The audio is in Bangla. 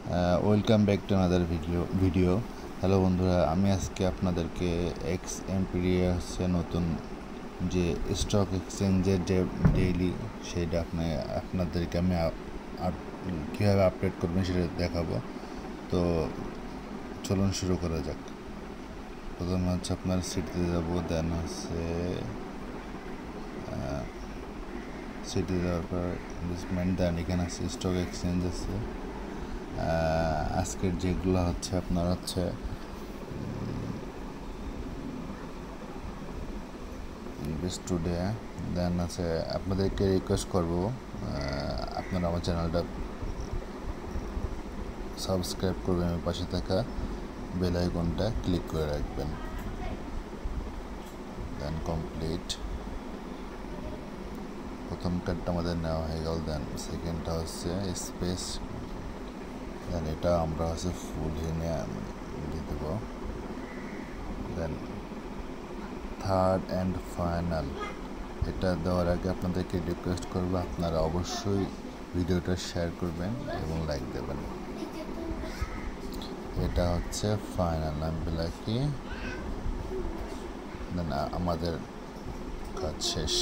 Welcome back to another video. Hello বন্ধুরা, আমি আজকে আপনাদেরকে এক্সএমপিরিয়া হচ্ছে নতুন যে স্টক এক্সচেঞ্জের যে ডেইলি সেইটা আপনাদেরকে আমি কীভাবে আপডেট করবেন সেটা দেখাবো। তো চলুন শুরু করা যাক। প্রথমে হচ্ছে আপনার সিটিতে যাব, দেন হচ্ছে সিটিতে যাওয়ার পর ইনভেস্টমেন্ট, দেন এখানে আছে স্টক এক্সচেঞ্জ আছে। আজকের যেগুলো হচ্ছে আপনার হচ্ছে ইনভেস্ট টুডে, দেন আছে আপনাদেরকে রিকোয়েস্ট করব আপনারা আমার চ্যানেলটা সাবস্ক্রাইব করবেন, পাশে থাকা বেল আইকনটা ক্লিক করে রাখবেন। দেন কমপ্লিট, প্রথম কার্ডটা আমাদের নেওয়া হয়ে গেল। দেন সেকেন্ডটা হচ্ছে স্পেস, দেন এটা আমরা হচ্ছে ফুল নিয়ে দিয়ে দেব। দেন থার্ড অ্যান্ড ফাইনাল, এটা দেওয়ার আগে আপনাদেরকে রিকোয়েস্ট করবো আপনারা অবশ্যই ভিডিওটা শেয়ার করবেন এবং লাইক দেবেন। এটা হচ্ছে ফাইনাল, আমি কি দেন আমাদের কাজ শেষ।